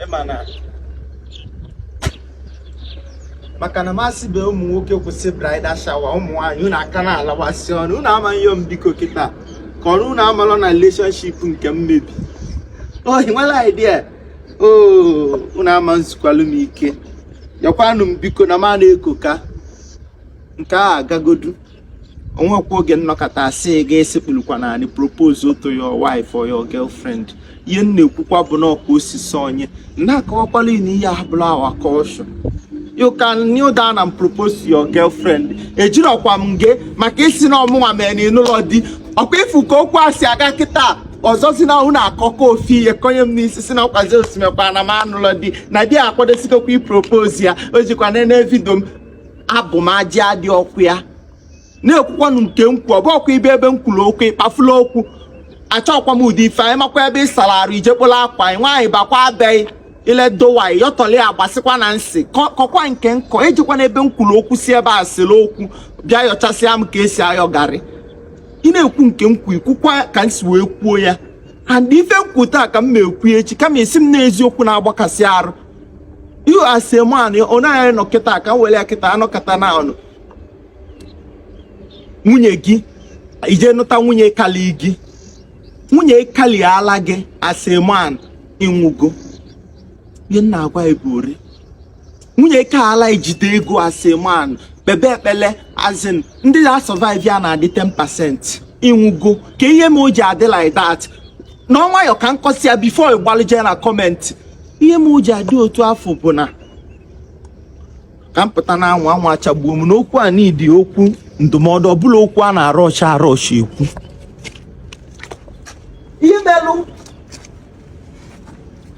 Emana makana masi be ụmụ nwoke kwụsị bridal shower ụmụ nwanyị unu aka na alawasị ọnụ unu amaghị m biko kịta ka ọrụ unu amalọ na relationship nke mmebi nwela idea unu ama nzukwalu m ike yakwanụ m biko na ma na-ekoka nke a agagodu onwekwa oge nnọkọta asị ga-esekpulukwa na anyị propose to your wife or your girlfriend ihe na-ekwukwa bụ na ọkwa osisi onye na-akọwakwala na ihe abụla awa caution. You can kneel down and propose to your girlfriend. Ejirokwa m nge maka isi na ọmụnwa mere n'ụlọ di ọkwa ifu ka okwu asị aga kịta ọzọ si na unu akọkọ ofi ihe konye m n'isi si na ọkwazi osimekwa na m anụlọ di na di akwadosikokwa propose ya o jikwa nene vidio m abụ m aji adị ọkụ ya na-ekwukwanụ nke nkwu ọ bụ ọkwa ibe ebe m kwuru okwu ịkpafula okwu achọkwa m ụdị ife anyị makwa ebe ị salarụ ijekpola akwa nwaanyị bakwa abeghị ile dowa yọtọli agbasịkwa na nsị kọkwa nke nkọ ejikwa n'ebe m kwuru okwu si ebe a sịrị okwu bịa yọchasịa m ka esi ayọ garị ị na-ekwu nke nkwu ikwukwa ka m si wee kwuo ya and ife nkwu taa ka m na-ekwu echi kama esi m n'eziokwu na-agbakasị arụ you as a man ọ naghị nọ kịta ka m were ya kịta anọkọta na ọnụ nwunye gị ije nụta nwunye kali gị nwunye kali ala gị as a man ịnwụgo ihe na-agwa ebori nwunye ka ala ijide ego as a man bebe ekpele azin ndị ya survive ya na adị 10% ịnwụgo ka ihe m o ji adị like that n'ọnwa ya ka nkọsi ya before ịgbalije na comment ihe m o ji adị otu afọ bụ na ka mpụta na anwa achagbuo m n'okwu a n'idi okwu ndụmọdụ ọbụla okwu a na-arọcha ekwu ihe melụ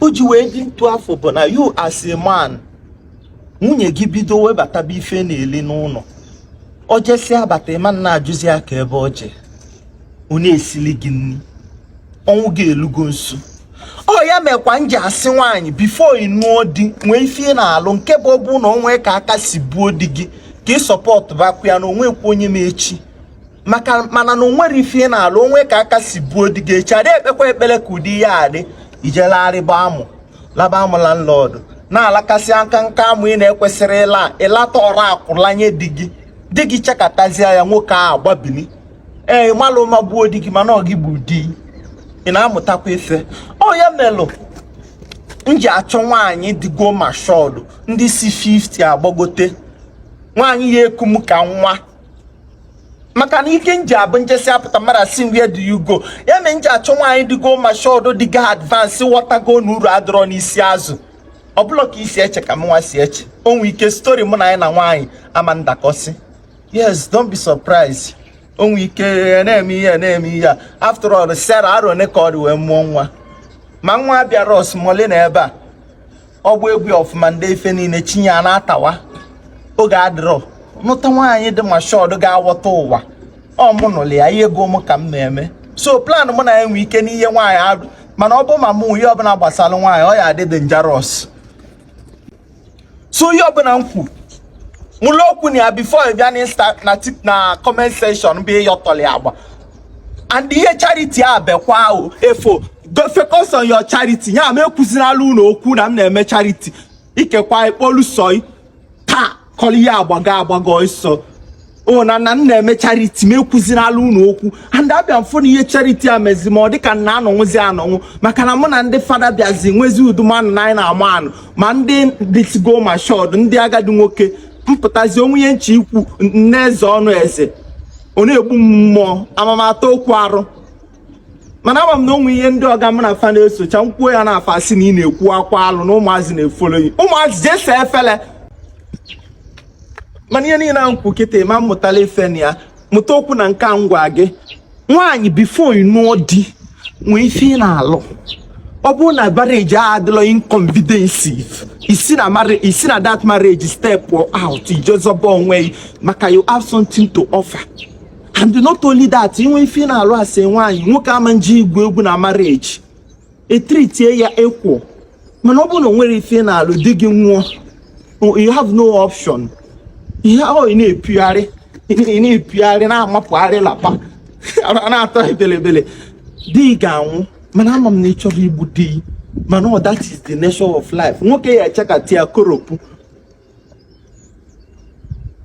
o ji wee dị ntụ afọ bụ na you as a man nwunye gị bido webataba ife na-eli n'ụlọ o jesi abata ịma na-ajụzi ya ka ebe oje onye esili gị nri ọnwụ gị elugo nso ọ ya mekwa nji asị nwaanyị before ị nụọ di nwee ife na-alụ nke bụ ọbụ na onwe ka aka si buo di gị ka ị sọpọtụ bakwu ya na onwekwa onye m echi mana na onwere ife na-alụ onwe ka aka si buo di gị echi adị ekpekwa ekpere ka ụdị ya adị ijelarịba amụ laba amụ landlord na-alakasị aka nka amụ ị na-ekwesịrị ịlata ọra akwụlanye di gị chekatazie ya nwoke ahụ agbabili malụ ma gbuo di gị mana ọ gị bụ di ị na-amụtakwa ife ọ ya melụ nji achọ nwaanyị digo mashọd ndị si 50 agbagote nwaanyị ya ekum ka nwa maka na ike nji abụ njesi apụta mara si where do you go ya mee nji achọ nwaanyị digo mashọd diga advance wọtago n'uru adọrọ n'isi azụ ọbụla ka isi eche ka m nwa si eche onwe ike story mụ na anyị na nwaanyị ama ndakọsị yes don't be surprised onwe ike na-eme ihe after all Sarah aro ne ka ọ dị wee mụọ nwa ma nwa bịara osmole na ebe a ọgbụ egwu ọfụma ndị ife niile chinye a na-atawa oge adịrọ nụta nwaanyị dị mashọd ga-awọta ụwa ọ mụ nụlụ ya ihe ego m ka m na-eme so plan mụ na enwe ike n'ihe nwaanyị arụ mana ọ bụ ma mụ ihe ọbụla gbasara nwaanyị ọ ya adị dangerous so ihe ọbụla m kwu mụlụ okwu na ya before bịa na comment section bụ ịyọtọli agba and ihe charity a bekwa ahụ efo go focus on your charity ya ma ekwuzirala unu okwu na m na-eme charity ikekwa ikpolu soi ka kọli ya agbago iso na m na-eme charity ma ekwuzirala unu okwu and abịa mfụ na ihe charity a mezi ma ọ dịka na anọnwụzi anọnwụ maka na mụ na ndị fada bịazi nwezi udumanụ na anyị na-ama anụ ma ndị dịtigo mashọd ndị agadi nwoke mpụtazi onwe ihe nche ikwu nneze ọnụ eze ọ na-egbu mmụọ amamata okwu arụ mana ama m na onwe ihe ndị ọga m na afa na-esocha nkwuo ya na afa asị na ị na-ekwu akwa alụ na ụmụazị na-efolo yi ụmụazị jee see efele mana ihe niile nkwu kịta ịma mmụtala ife na ya mụta okwu na nke ngwa gị nwaanyị before ị nụọ di nwee ife ị na-alụ ọ bụrụ na marriage adịlọ inconveniencing isi na that marriage step out ijezoba onwe maka you have something to offer and not only that inwe ife na-alụ asị nwaanyị nwoke ama nji igwe egwu na marriage etreatie ya ekwo mana ọ bụrụ na onwere ife na-alụ di gị nwụọ you have no option ihe ahụ ị na-epigharị na-amapụgharị lapa na-atọ ebelebele di ga-anwụ mana ama m na ị chọrọ igbu di Man, no, that is the nature of life. Nwoke ya chakati ya koropu.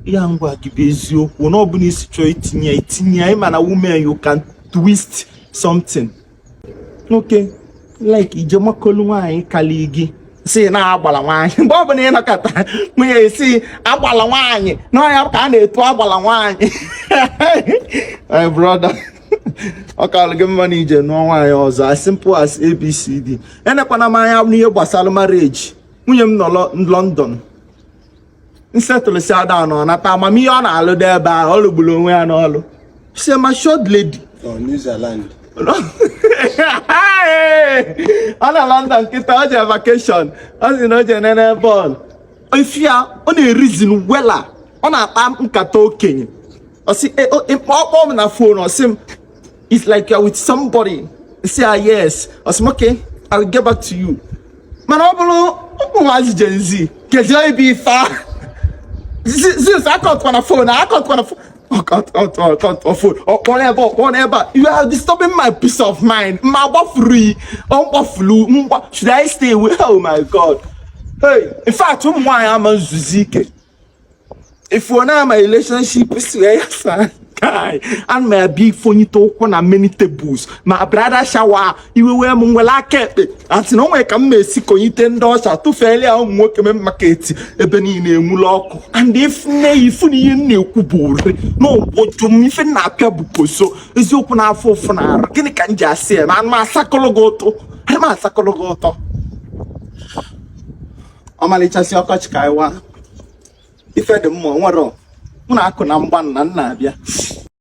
Ya ngwa gibe eziokwu na ọbụna isi chọọ itinye ịma na women you can twist something. Okay, like ijemakolu nwaanyị kali gị si na agbala nwaanyị mgbe ọbụla ị nọkọta nwunye esi agbala nwaanyị n'ọnya ka a na-etu agbala nwaanyị. My brother, ọ kalụ gị mma na ije nụọ nwaanyị ọzọ as simple as ABCD. Enekwana m anya n'ihe gbasara marriage. Nwunye m nọ London. Nsetụlụ si ada nọ nata amamihe ọ na-alụ dị ebe ahụ ọ lụgburu onwe ya n'ọlụ. She's a matured lady. Oh, New Zealand. Ọ na London nkịta ọ je vacation. Ọ sị na o je nene bọọlụ. Ife ya ọ na-erizin wela. Ọ na-akpa nkata okenye. Ọ sị ọkpọ m na phone ọ sị m it's like you're with somebody. I say yes. I say okay, I will get back to you. Man, ọ bụrụ nwazi Gen Z. Kedu ibe ife a? Since I can't on a phone, I can't on a phone. Oh God, oh phone. Oh, whatever. You are disturbing my peace of mind. My free. Flu. Should I stay away? Oh my God. Hey, in fact, why am I Zuzike? If we're not my relationship is guy, and my big phone talk on many tables. My brother shower, you will wear Mungwala kept it. And no way can make sick on you $10 to failure on work market, ebony mulok. And if nay, funny new kubur, no, what to me for Nakabuposo is open our for fun. Can just say, man, my sacologoto, and my sacologoto. Amalichas your coach Kaiwa. If I the more, what? Una kuna mbana na bia.